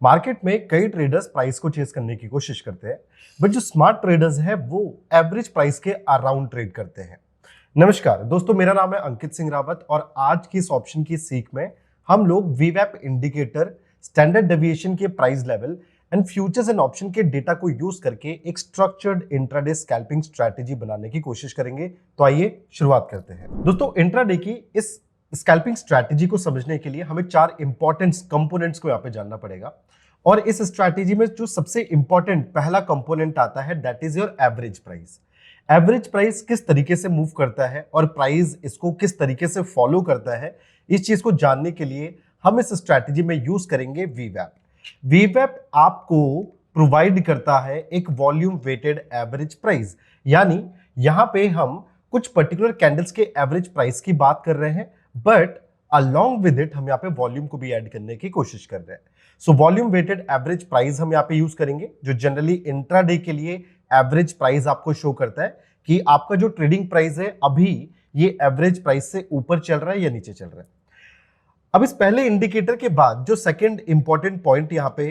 Market में कई traders price को चेस करने की कोशिश करते हैं, बट जो स्मार्ट ट्रेडर्स हैं वो एवरेज प्राइस के अराउंड ट्रेड करते हैं। नमस्कार दोस्तों, मेरा नाम है अंकित सिंह रावत और आज की इस ऑप्शन की सीख में हम लोग वीवैप इंडिकेटर, स्टैंडर्ड डेविएशन के price level and futures and option के डेटा को यूज करके एक स्ट्रक्चर्ड इंट्राडे स्कैल्पिंग स्ट्रैटेजी बनाने की कोशिश करेंगे। तो आइए शुरुआत करते हैं। दोस्तों, इंट्राडे की इस स्कैल्पिंग स्ट्रैटेजी को समझने के लिए हमें चार इंपॉर्टेंट कंपोनेंट्स को यहाँ पे जानना पड़ेगा। और इस स्ट्रैटेजी में जो सबसे इंपॉर्टेंट पहला कंपोनेंट आता है that is your average price. Average price किस तरीके से मूव करता है और प्राइस इसको किस तरीके से फॉलो करता है, इस चीज को जानने के लिए हम इस स्ट्रैटेजी में यूज करेंगे वीवैप। वीवैप आपको प्रोवाइड करता है एक वॉल्यूम वेटेड एवरेज प्राइस, यानी यहां पे हम कुछ पर्टिकुलर कैंडल्स के एवरेज प्राइस की बात कर रहे हैं, बट अलोंग विद इट हम यहाँ पे वॉल्यूम को भी ऐड करने की कोशिश कर रहे हैं। So volume weighted average price हम यहाँ पे यूज करेंगे, जो जनरली इंट्राडे के लिए एवरेज प्राइस आपको शो करता है कि आपका जो ट्रेडिंग प्राइस है अभी ये एवरेज प्राइस से ऊपर चल रहा है या नीचे चल रहा है। अब इस पहले इंडिकेटर के बाद जो सेकंड इंपॉर्टेंट पॉइंट यहाँ पे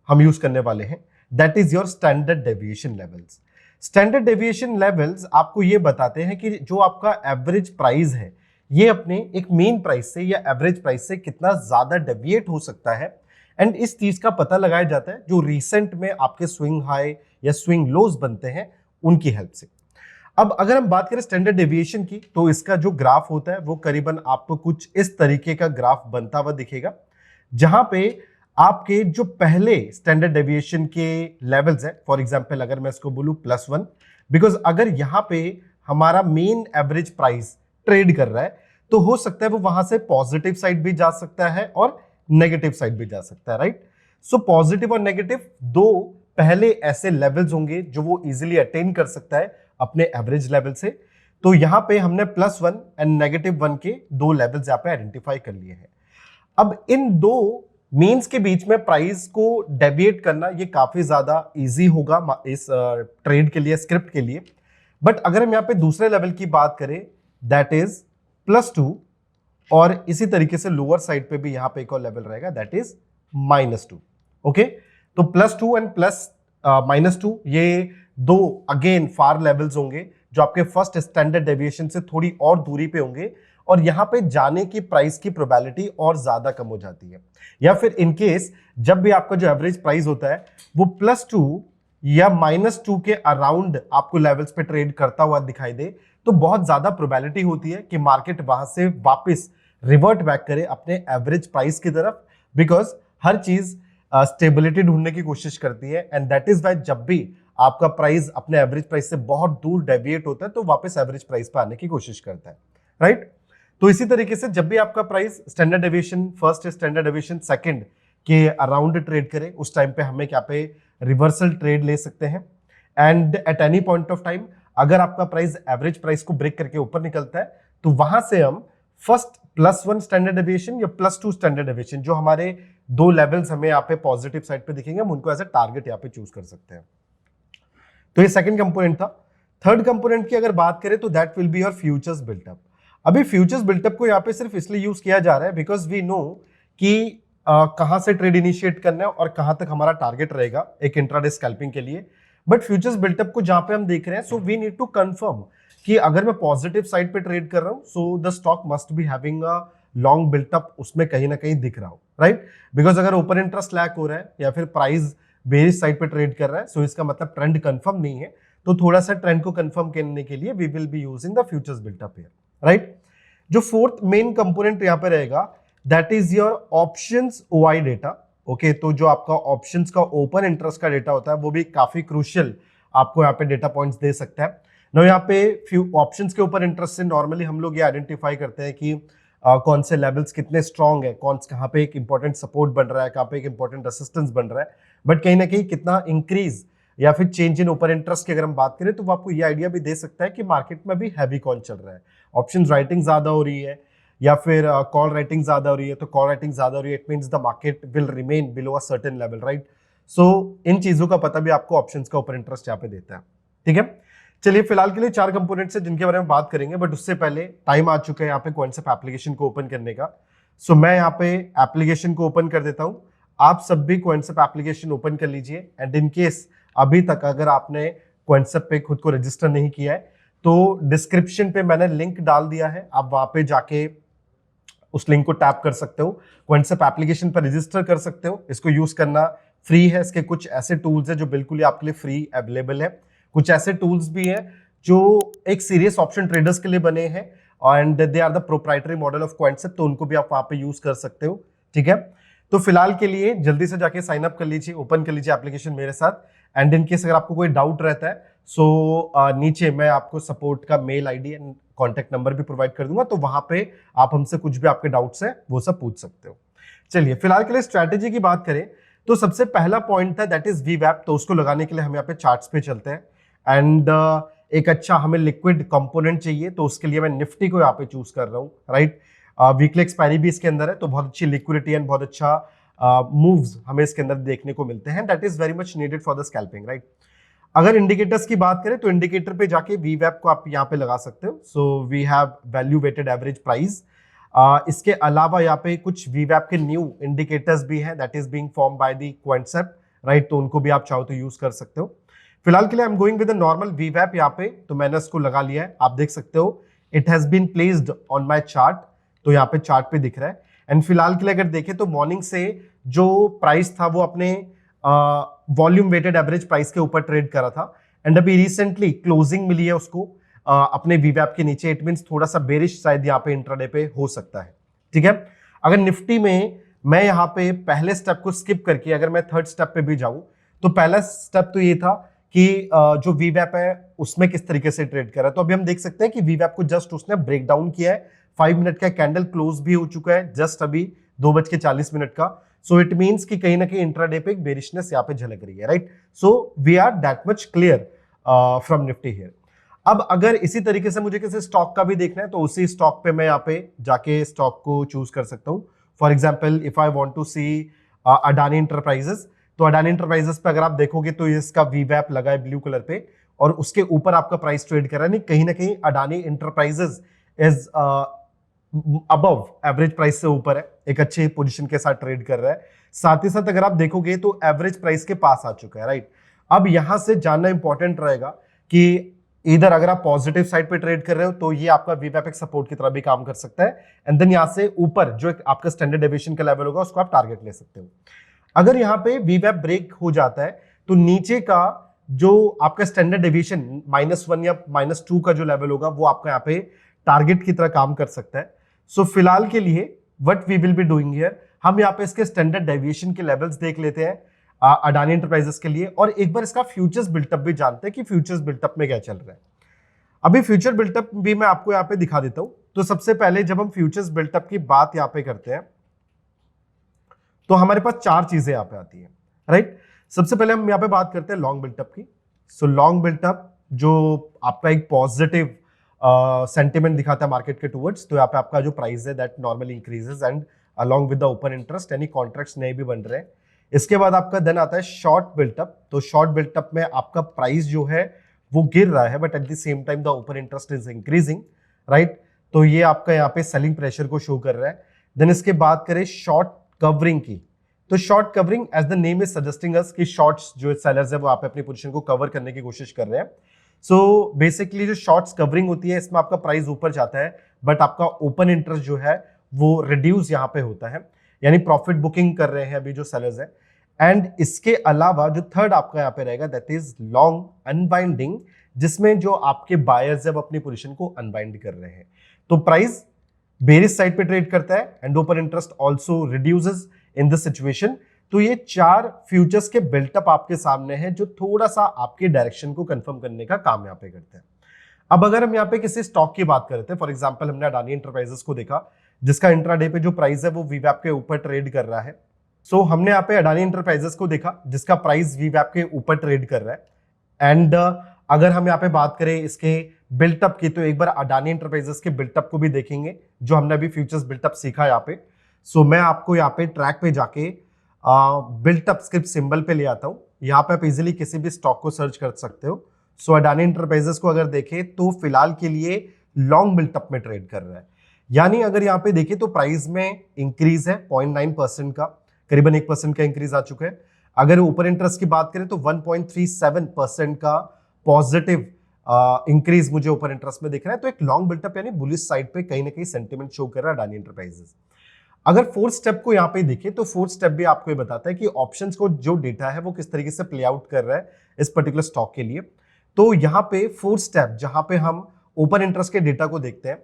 हम यूज करने वाले हैं that is your standard deviation levels. Standard deviation levels आपको ये बताते हैं कि जो आपका एवरेज प्राइस है ये अपने एक मेन प्राइस से या एवरेज प्राइस से कितना ज्यादा डेविएट हो सकता है, एंड इस चीज का पता लगाया जाता है जो रिसेंट में आपके स्विंग हाई या स्विंग लोज बनते हैं उनकी हेल्प से। अब अगर हम बात करें स्टैंडर्ड डेविएशन की, तो इसका जो ग्राफ होता है वो करीबन आपको कुछ इस तरीके का ग्राफ बनता हुआ दिखेगा, जहां पे आपके जो पहले स्टैंडर्ड डेविएशन के लेवल्स है, फॉर एग्जांपल अगर मैं इसको बोलूं +1, बिकॉज अगर यहां पे हमारा मेन एवरेज प्राइस ट्रेड कर रहा है तो हो सकता है वो वहां से पॉजिटिव साइड भी जा सकता है और नेगेटिव साइड भी जा सकता है, राइट। सो पॉजिटिव और नेगेटिव दो पहले ऐसे लेवल्स होंगे जो वो इजीली अटेन कर सकता है अपने एवरेज लेवल से। तो यहां पे हमने +1 एंड -1 के दो लेवल्स यहां पे आइडेंटिफाई कर लिए हैं। अब इन दो मीन्स के बीच में प्राइस को डेविएट करना ये काफी ज्यादा इजी होगा इस ट्रेड के लिए, स्क्रिप्ट के लिए। बट अगर हम यहाँ पे दूसरे लेवल की बात करें दैट इज +2, और इसी तरीके से लोअर साइड पे भी यहां पे एक और लेवल रहेगा दैट इज -2। ओके, तो +2 एंड -2 ये दो अगेन फार लेवल्स होंगे जो आपके फर्स्ट स्टैंडर्ड डेविएशन से थोड़ी और दूरी पे होंगे, और यहां पे जाने की प्राइस की प्रोबेबिलिटी और ज्यादा कम हो जाती है। या फिर इनकेस जब भी आपका जो एवरेज प्राइस होता है वो +2 या -2 के अराउंड आपको लेवल्स पे ट्रेड करता हुआ दिखाई दे, तो बहुत ज्यादा प्रोबेबिलिटी होती है कि मार्केट वहां से वापस रिवर्ट बैक करे अपने एवरेज प्राइस की तरफ, बिकॉज हर चीज स्टेबिलिटी ढूंढने की कोशिश करती है, एंड दैट इज वाई जब भी आपका प्राइस अपने एवरेज प्राइस से बहुत दूर डेविएट होता है तो वापस एवरेज प्राइस पे आने की कोशिश करता है, राइट। तो इसी तरीके से जब भी आपका price standard deviation first, standard deviation second के अराउंड ट्रेड करे, उस टाइम पे हमें क्या पे रिवर्सल ट्रेड ले सकते हैं। And at any point of time अगर आपका प्राइस एवरेज प्राइस को ब्रेक करके ऊपर निकलता है तो वहां से हम फर्स्ट +1 स्टैंडर्ड डेविएशन या +2 स्टैंडर्ड डेविएशन, जो हमारे दो लेवल्स हमें यहाँ पे पॉजिटिव साइड पे दिखेंगे, हम उनको एज अ टारगेट यहाँ पे चूज कर सकते हैं। तो ये सेकंड कंपोनेंट था। थर्ड कंपोनेंट की अगर बात करें तो that will be your futures built up. अभी फ्यूचर्स बिल्टअप को यहाँ पे सिर्फ इसलिए यूज किया जा रहा है बिकॉज वी नो कि कहां से ट्रेड इनिशिएट करना है और कहां तक हमारा टारगेट रहेगा एक इंट्राडे स्कैल्पिंग के लिए। बट फ्यूचर्स बिल्टअप को जहां पे हम देख रहे हैं, so we need to confirm कि अगर मैं पॉजिटिव साइड पे ट्रेड कर रहा हूं so the stock must be having a long built up, उसमें कहीं ना कहीं दिख रहा हो, राइट। बिकॉज अगर ओपन इंटरेस्ट लैक हो रहा है या फिर प्राइस बेरिश साइड पे ट्रेड कर रहा है, सो इसका मतलब ट्रेंड कंफर्म नहीं है। तो थोड़ा सा ट्रेंड को कंफर्म करने के लिए we will be using the futures built up here, right. जो फोर्थ मेन कंपोनेंट यहाँ पे रहेगा that is your options OI data. Okay, तो जो आपका ऑप्शंस का ओपन इंटरेस्ट का डेटा होता है वो भी काफी क्रूशियल आपको यहाँ पे डेटा पॉइंट्स दे सकता है। ना यहाँ पे फ्यू ऑप्शंस के ऊपर इंटरेस्ट से नॉर्मली हम लोग ये आइडेंटिफाई करते हैं कि कौन से लेवल्स कितने स्ट्रांग है, कहाँ पे एक इंपॉर्टेंट सपोर्ट बन रहा है, कहाँ पे एक इंपॉर्टेंट रेसिस्टेंस बन रहा है, बट कहीं ना कहीं कितना इंक्रीज या फिर चेंज इन ओपन इंटरेस्ट की अगर हम बात करें तो वो आपको ये आइडिया भी दे सकता है कि मार्केट में भी हैवी कौन चल रहा है। ऑप्शन राइटिंग ज्यादा हो रही है या फिर कॉल राइटिंग ज्यादा हो रही है, तो कॉल राइटिंग ज्यादा हो रही है it means the market will remain below a certain level, right. So इन चीजों का पता भी आपको ऑप्शंस का ओपन इंटरेस्ट यहाँ पे देता है, ठीक है। चलिए फिलहाल के लिए चार कंपोनेंट्स है जिनके बारे में बात करेंगे, बट उससे पहले टाइम आ चुका है यहाँ पे कॉइनसेप एप्लीकेशन को ओपन करने का। सो मैं यहाँ पे एप्लीकेशन को ओपन कर देता हूँ। आप सब भी क्वेंटसेप एप्लीकेशन ओपन कर लीजिए एंड इन केस अभी तक अगर आपने क्वेंटसेप पे खुद को रजिस्टर नहीं किया है तो डिस्क्रिप्शन पे मैंने लिंक डाल दिया है, आप वहां पे जाके उस लिंक को टैप कर सकते हो, क्वेंटसेप एप्लीकेशन पर रजिस्टर कर सकते हो। इसको यूज करना फ्री है। इसके कुछ ऐसे टूल्स हैं जो बिल्कुल ही आपके लिए फ्री अवेलेबल है, कुछ ऐसे टूल्स भी हैं जो एक सीरियस ऑप्शन ट्रेडर्स के लिए बने हैं and they are the proprietary model of Quantsapp, तो उनको भी आप वहां पे यूज कर सकते हो। ठीक है, तो फिलहाल के लिए जल्दी से जाके साइन अप कर लीजिए, ओपन कर लीजिए एप्लीकेशन मेरे साथ एंड इन केस अगर आपको कोई डाउट रहता है सो नीचे मैं आपको सपोर्ट का mail ID and contact number भी प्रोवाइड कर दूंगा, तो वहां पे आप हमसे कुछ भी आपके डाउट्स हैं वो सब पूछ सकते हो। चलिए फिलहाल के लिए स्ट्रैटेजी की बात करें तो सबसे पहला पॉइंट था दैट इज वीवैप, तो उसको लगाने के लिए हम यहाँ पे चार्ट्स पे चलते हैं एंड एक अच्छा हमें लिक्विड कंपोनेंट चाहिए, तो उसके लिए मैं निफ्टी को यहाँ पे चूज कर रहा हूँ, राइट। वीकली एक्सपायरी भी इसके अंदर है, तो बहुत अच्छी लिक्विडिटी एंड बहुत अच्छा मूव्स हमें इसके अंदर देखने को मिलते हैं, that is very much needed for the scalping, right. अगर इंडिकेटर्स की बात करें तो इंडिकेटर पे जाके वीवैप को आप यहाँ पे लगा सकते हो। So we have value weighted average price. इसके अलावा यहाँ पे कुछ वीवैप के न्यू इंडिकेटर्स भी हैं that is being form by the Quantsapp, right, तो उनको भी आप चाहो तो यूज कर सकते हो। फिलहाल के लिए I am going with normal वीवैप यहाँ पे, तो मैंने इसको लगा लिया है, आप देख सकते हो it has been placed on my chart, तो यहाँ पे चार्ट पे दिख रहा है। एंड फिलहाल के लिए अगर देखें तो मॉर्निंग से जो प्राइस था वो अपने वॉल्यूम वेटेड एवरेज प्राइस के ऊपर ट्रेड करा था एंड अभी रिसेंटली क्लोजिंग मिली है उसको अपने वीवैप के नीचे, इट मींस थोड़ा सा बेरिश शायद यहाँ पे इंट्राडे पे हो सकता है। ठीक है, अगर निफ्टी में मैं यहाँ पे पहले स्टेप को स्किप करके अगर मैं थर्ड स्टेप पे भी जाऊं तो पहला स्टेप तो ये था कि जो वीवैप है उसमें किस तरीके से ट्रेड कर रहा है, तो अभी हम देख सकते हैं कि वीवैप को जस्ट उसने ब्रेक डाउन किया है, 5 मिनट का कैंडल क्लोज भी हो चुका है जस्ट अभी 2:40 का। सो इट मींस कि कहीं ना कहीं इंट्राडे पे एक बेरिशनेस यहाँ पे झलक रही है, right. So we are that much clear from Nifty here. अब अगर इसी तरीके से मुझे किसी स्टॉक का भी देखना है तो उसी स्टॉक पे मैं यहाँ पे जाके स्टॉक को चूज कर सकता हूँ। For example if I want to see Adani enterprises, तो अडानी इंटरप्राइजेस पे अगर आप देखोगे तो इसका वीवैप लगा है ब्लू कलर पे और उसके ऊपर आपका प्राइस ट्रेड कर रहा है, नहीं कहीं ना कहीं Adani enterprises is above average price से ऊपर है, एक अच्छी पोजीशन के साथ ट्रेड कर रहा है। साथ ही साथ अगर आप देखोगे तो एवरेज प्राइस के पास आ चुका है, राइट। अब यहां से जानना इंपॉर्टेंट रहेगा कि इधर अगर आप पॉजिटिव साइड पे ट्रेड कर रहे हो तो ये आपका वीवैप एक सपोर्ट की तरह भी काम कर सकता है एंड देन यहां से ऊपर जो एक आपका स्टैंडर्ड डेविएशन का लेवल होगा उसको आप टारगेट ले सकते हो। अगर यहाँ पे वीवैप ब्रेक हो जाता है तो नीचे का जो आपका स्टैंडर्ड डेविएशन -1 या -2 का जो लेवल होगा वो आपका यहाँ पे टारगेट की तरह काम कर सकता है। सो फिलहाल के लिए what we will be doing here, हम यहाँ पे इसके स्टैंडर्ड डेविएशन के लेवल्स देख लेते हैं अडानी एंटरप्राइजेस के लिए और एक बार इसका फ्यूचर्स बिल्टअप भी जानते हैं कि फ्यूचर्स बिल्टअप में क्या चल रहा है। अभी फ्यूचर बिल्टअप भी मैं आपको यहाँ पे दिखा देता हूं। तो सबसे पहले जब हम फ्यूचर्स बिल्टअप की बात यहाँ पे करते हैं तो हमारे पास 4 चीजें यहाँ पे आती है, राइट। सबसे पहले हम यहाँ पे बात करते हैं लॉन्ग बिल्टअप की। सो लॉन्ग बिल्टअप जो आपका एक पॉजिटिव सेंटिमेंट दिखाता है मार्केट के टुवर्ड्स, तो यहाँ पे आपका जो प्राइस है that normally increases and along with the open interest यानी कॉन्ट्रैक्ट्स नए भी बन रहे हैं। इसके बाद आपका देन आता है शॉर्ट बिल्टअप। तो शॉर्ट बिल्टअप में आपका प्राइस जो है वो गिर रहा है but at the same time the open interest is increasing, right. तो ये आपका यहाँ पे सेलिंग प्रेशर को शो कर रहा है। देन इसके बात करें शॉर्ट कवरिंग की, तो short covering as the name is suggesting us कि शॉर्ट्स जो सेलर्स है वो आप अपनी पोजीशन को कवर करने की कोशिश कर रहे हैं। सो बेसिकली जो शॉर्ट्स कवरिंग होती है इसमें आपका प्राइस ऊपर जाता है बट आपका ओपन इंटरेस्ट जो है वो रिड्यूस यहाँ पे होता है, यानी प्रॉफिट बुकिंग कर रहे हैं अभी जो सेलर्स है। एंड इसके अलावा जो थर्ड आपका यहाँ पे रहेगा दैट इज लॉन्ग अनबाइंडिंग, जिसमें जो आपके बायर्स है वो अपनी पोजीशन को अनबाइंड कर रहे हैं। तो प्राइस बेरिश साइड पे ट्रेड करता है and open interest also reduces in this situation. तो ये 4 फ्यूचर्स के बिल्टअप आपके सामने हैं जो थोड़ा सा आपके डायरेक्शन को कंफर्म करने का काम यहाँ पे करते हैं। अब अगर हम यहाँ पे किसी स्टॉक की बात करते हैं, फॉर एग्जांपल हमने अडानी एंटरप्राइजेस को देखा जिसका इंट्राडे पे जो प्राइस है वो वीवैप के ऊपर ट्रेड कर रहा है। सो हमने यहाँ पे अडानी एंटरप्राइजेस को देखा जिसका प्राइस वीवैप के ऊपर ट्रेड कर रहा है एंड अगर हम यहाँ पे बात करें इसके बिल्टअप की तो एक बार अडानी एंटरप्राइजेस के बिल्टअप को भी देखेंगे जो हमने अभी फ्यूचर्स बिल्टअप सीखा यहाँ पे। सो मैं आपको यहाँ पे ट्रैक पे जाके बिल्टअप स्क्रिप्ट सिंबल पे ले आता हूँ। यहाँ पे आप इजीली किसी भी स्टॉक को सर्च कर सकते हो। सो अडानी एंटरप्राइजेस को अगर देखें तो फिलहाल के लिए लॉन्ग बिल्टअप में ट्रेड कर रहा है, यानी अगर यहाँ पे देखें तो प्राइस में इंक्रीज है 0.9% का, करीबन 1% का इंक्रीज आ चुका है। अगर ओपन इंटरेस्ट की बात करें तो 1.37% का पॉजिटिव इंक्रीज मुझे ओपन इंटरेस्ट में दिख रहा है। तो एक लॉन्ग बिल्टअप यानी बुलिश साइड पे कहीं ना कहीं सेंटिमेंट शो कर रहा है अडानी एंटरप्राइजेस। अगर फोर्थ स्टेप को यहाँ पे देखें तो फोर्थ स्टेप भी आपको ये बताता है कि ऑप्शंस को जो डेटा है वो किस तरीके से प्ले आउट कर रहा है इस पर्टिकुलर स्टॉक के लिए। तो यहाँ पे फोर्थ स्टेप जहां पे हम ओपन इंटरेस्ट के डेटा को देखते हैं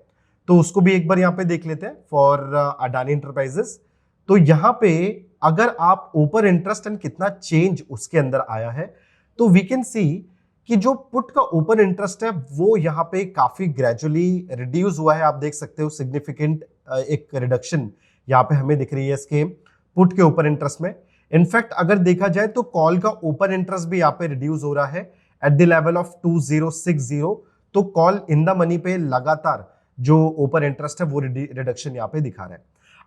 तो उसको भी एक बार यहाँ पे देख लेते हैं फॉर अडानी एंटरप्राइजेस। तो यहाँ पे अगर आप ओपन इंटरेस्ट एंड कितना चेंज उसके अंदर आया है तो वी कैन सी कि जो पुट का ओपन इंटरेस्ट है वो यहाँ पे काफी ग्रेजुअली रिड्यूस हुआ है। आप देख सकते हो सिग्निफिकेंट एक रिडक्शन यहाँ पे हमें दिख रही है इसके पुट के ओपन इंटरेस्ट में। इनफैक्ट अगर देखा जाए तो कॉल का ओपन इंटरेस्ट भी यहाँ पे रिड्यूस हो रहा है एट द लेवल ऑफ 2060। तो कॉल इन द मनी पे लगातार जो ओपन इंटरेस्ट है वो रिडक्शन यहाँ पे दिखा रहा है।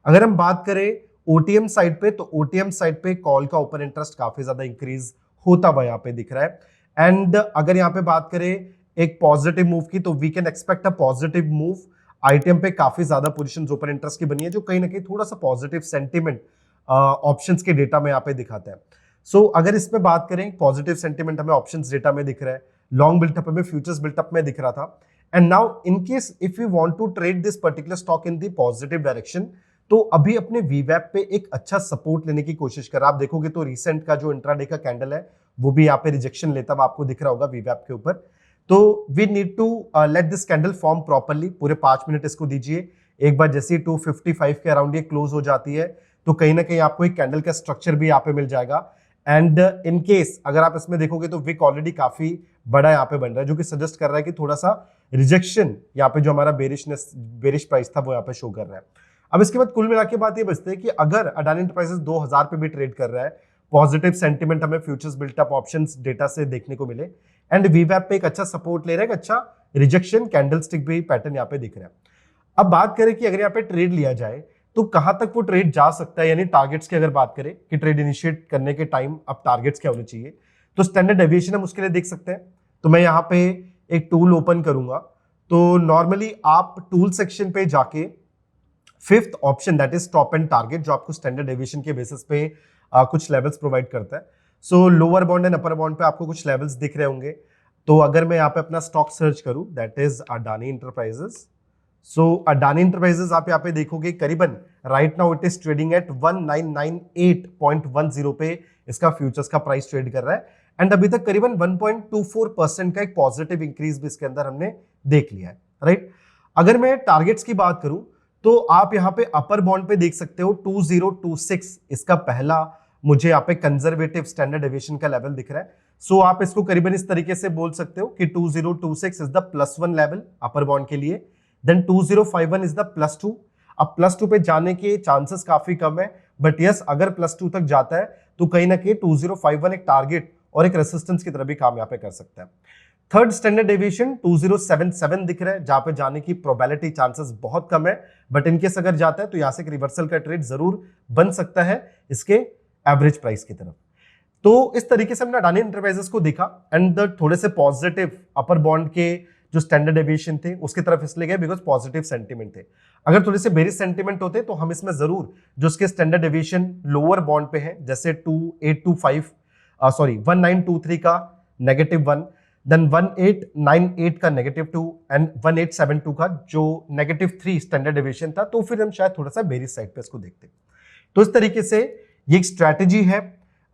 अगर हम बात करें ओटीएम साइड पे तो ओटीएम साइड पे कॉल का ओपन इंटरेस्ट काफी ज्यादा इंक्रीज होता हुआ यहाँ पे दिख रहा है। एंड अगर यहाँ पे बात करें एक पॉजिटिव मूव की तो we can expect a positive move. ITM पे काफी ज्यादा पोजीशंस ओपन इंटरेस्ट की बनी है जो कहीं ना कहीं थोड़ा सा पॉजिटिव सेंटिमेंट ऑप्शंस के डेटा में यहाँ पे दिखाता है। सो अगर इसमें बात करें पॉजिटिव सेंटिमेंट हमें ऑप्शंस डेटा में दिख रहा है, लॉन्ग बिल्टअप में फ्यूचर्स बिल्टअप में दिख रहा था। And now in case if you want to trade this particular stock in the positive direction तो अभी अपने वीवैप पे एक अच्छा सपोर्ट लेने की कोशिश कर। आप देखोगे तो रिसेंट का जो इंट्राडे का कैंडल है वो भी यहाँ पे रिजेक्शन लेता हुआ आपको दिख रहा होगा वीवैप के ऊपर। तो we need to let this candle form properly. पूरे 5 मिनट इसको दीजिए। एक बार जैसे 255 के अराउंड ये क्लोज हो जाती है तो कहीं ना कहीं आपको एक कैंडल का स्ट्रक्चर भी यहाँ पे मिल जाएगा। एंड इन केस अगर आप इसमें देखोगे तो विक ऑलरेडी काफी बड़ा यहाँ पे बन रहा है जो कि सजेस्ट कर रहा है कि थोड़ा सा रिजेक्शन यहाँ पे जो हमारा बेरिश प्राइस था वो यहाँ पे शो कर रहा है। अब इसके बाद कुल मिला के बात ये बचती है कि अगर अडानी एंटरप्राइजेस 2000 पे भी ट्रेड कर रहा है, पॉजिटिव सेंटिमेंट हमें फ्यूचर्स बिल्टअप ऑप्शंस डेटा से देखने को मिले एंड वीवैप पे एक अच्छा सपोर्ट ले रहा है, एक अच्छा रिजेक्शन कैंडलस्टिक भी पैटर्न यहाँ पे दिख रहा है। अब बात करें कि अगर यहाँ पे ट्रेड लिया जाए तो कहां तक वो ट्रेड जा सकता है, यानी टारगेट्स की अगर बात करें कि ट्रेड इनिशिएट करने के टाइम अब टारगेट्स क्या होने चाहिए तो स्टैंडर्ड डेविएशन हम उसके लिए देख सकते हैं। तो मैं यहाँ पे एक टूल ओपन करूंगा तो नॉर्मली आप टूल सेक्शन पे जाके fifth option that is stop and target जो आपको स्टैंडर्ड डेविएशन के बेसिस पे कुछ लेवल्स प्रोवाइड करता है। सो lower bound and upper bound पे आपको कुछ लेवल्स दिख रहे होंगे। तो अगर मैं यहाँ पे अपना स्टॉक सर्च करूं that is Adani enterprises. So Adani enterprises आप यहाँ पे देखोगे करीबन right now it is trading at 1998.10 पे इसका फ्यूचर्स का प्राइस ट्रेड कर रहा है। एंड अभी तक करीबन 1.24% का एक पॉजिटिव इंक्रीज भी इसके अंदर हमने देख लिया है, राइट। अगर मैं टारगेट्स की बात करूं तो आप यहाँ पे अपर बाउंड पे देख सकते हो 2026 इसका पहला मुझे यहाँ पे कंजर्वेटिव स्टैंडर्ड डेविएशन का लेवल दिख रहा है। सो आप इसको करीबन इस तरीके से बोल सकते हो कि 2026 is the +1 level upper bound के लिए, देन 2051 इज द +2। अब +2 पे जाने के चांसेस काफी कम है बट यस अगर +2 तक जाता है तो कहीं ना कहीं 2051 एक टारगेट और एक रेसिस्टेंस की तरह भी काम यहाँ पे कर सकता है। थर्ड स्टैंडर्ड डेविएशन 2077 दिख रहा है जहां पे जाने की प्रोबेबिलिटी चांसेस बहुत कम है बट इनकेस अगर जाता है तो यहां से एक रिवर्सल का ट्रेड जरूर बन सकता है इसके एवरेज प्राइस की तरफ। तो इस तरीके से हमने अडानी एंटरप्राइजेस को देखा एंड थोड़े से पॉजिटिव अपर बॉन्ड के जो स्टैंडर्ड डेविएशन थे उसकी तरफ इसलिए गए बिकॉज पॉजिटिव सेंटिमेंट थे। अगर थोड़े से बेरिश सेंटिमेंट होते तो हम इसमें जरूर जो उसके स्टैंडर्ड डेविएशन लोअर बॉन्ड पे है जैसे 1923 का -1, देन 1898 का -2 एंड 1872 का जो -3 स्टैंडर्ड डेविएशन था तो फिर हम शायद थोड़ा सा बेरिश साइड पे इसको देखते। तो इस तरीके से ये एक स्ट्रैटेजी है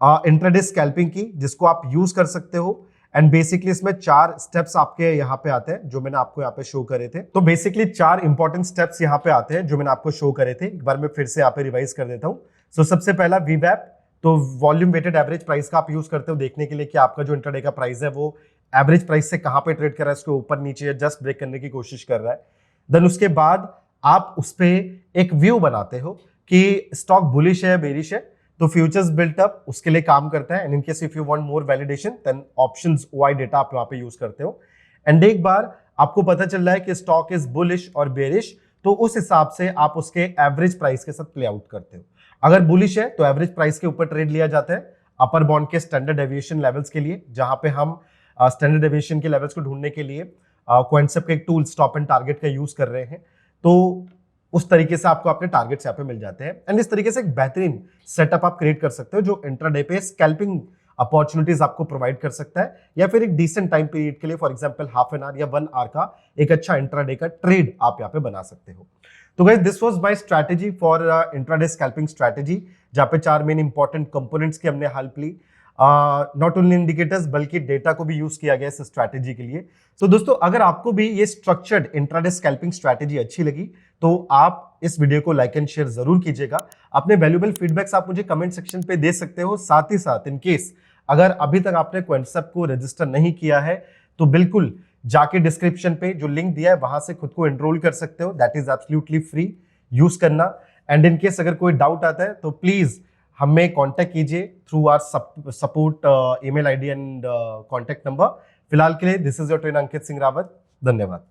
इंट्राडे स्कैल्पिंग की जिसको आप यूज कर सकते हो। एंड बेसिकली इसमें 4 स्टेप्स आपके यहाँ पे आते हैं जो मैंने आपको यहाँ पे शो करे थे। तो बेसिकली 4 इंपॉर्टेंट स्टेप्स यहाँ पे आते हैं जो मैंने आपको शो करे थे। एक बार मैं फिर से यहाँ पे रिवाइज कर देता हूँ। सो सबसे पहला वीवैप, तो वॉल्यूम वेटेड एवरेज प्राइस का आप यूज करते हो देखने के लिए कि आपका जो इंट्राडे का प्राइस है वो एवरेज प्राइस से कहां पे ट्रेड कर रहा है, उसके ऊपर नीचे या जस्ट ब्रेक करने की कोशिश कर रहा है। देन उसके बाद आप उस पे एक व्यू बनाते हो कि स्टॉक बुलिश है बेरिश है, तो फ्यूचर्स बिल्टअप उसके लिए काम करता है। And in case if you want more validation then options OI data आप वहां पे यूज करते हो। एंड एक बार आपको पता चल रहा है कि स्टॉक इज बुलिश और बेरिश तो उस हिसाब से आप उसके एवरेज प्राइस के साथ प्ले आउट करते हो। अगर बुलिश है तो एवरेज प्राइस के ऊपर ट्रेड लिया जाता है अपर बॉन्ड के स्टैंडर्ड डेविएशन लेवल्स के लिए, जहां पे हम स्टैंडर्ड डेविएशन के लेवल्स को ढूंढने के लिए क्वांटसेप का एक टूल स्टॉप एंड टारगेट का यूज कर रहे हैं। तो उस तरीके से आपको अपने टारगेट्स यहाँ पे मिल जाते हैं। एंड इस तरीके से एक बेहतरीन सेटअप आप क्रिएट कर सकते हो जो इंट्राडे पे स्कैल्पिंग अपॉर्चुनिटीज आपको प्रोवाइड कर सकता है, या फिर एक डिसेंट टाइम पीरियड के लिए for example half an hour या 1 आवर का एक अच्छा इंट्राडे का ट्रेड आप यहाँ पे बना सकते हो। तो guys this was my strategy for intraday scalping strategy, जहाँ पे 4 मेन इंपॉर्टेंट कंपोनेंट्स की हमने हेल्प ली। नॉट ओनली इंडिकेटर्स बल्कि डेटा को भी यूज किया गया इस स्ट्रैटेजी के लिए। तो दोस्तों अगर आपको भी ये स्ट्रक्चर्ड इंट्राडे स्कैल्पिंग स्ट्रैटेजी अच्छी लगी तो आप इस वीडियो को लाइक एंड शेयर जरूर कीजिएगा। अपने वैल्यूएबल फीडबैक्स आप मुझे कमेंट सेक्शन पे दे सकते हो। साथ ही साथ इन केस अगर अभी तक आपने क्वेंटसेप्ट को रजिस्टर नहीं किया है तो बिल्कुल जाके डिस्क्रिप्शन पे जो लिंक दिया है वहां से खुद को एनरोल कर सकते हो। That is absolutely free, use करना। एंड इन केस अगर कोई डाउट आता है तो प्लीज हमें कांटेक्ट कीजिए through our support email ID and contact number. फिलहाल के लिए this is your trainer Ankit Singh Rawat. धन्यवाद।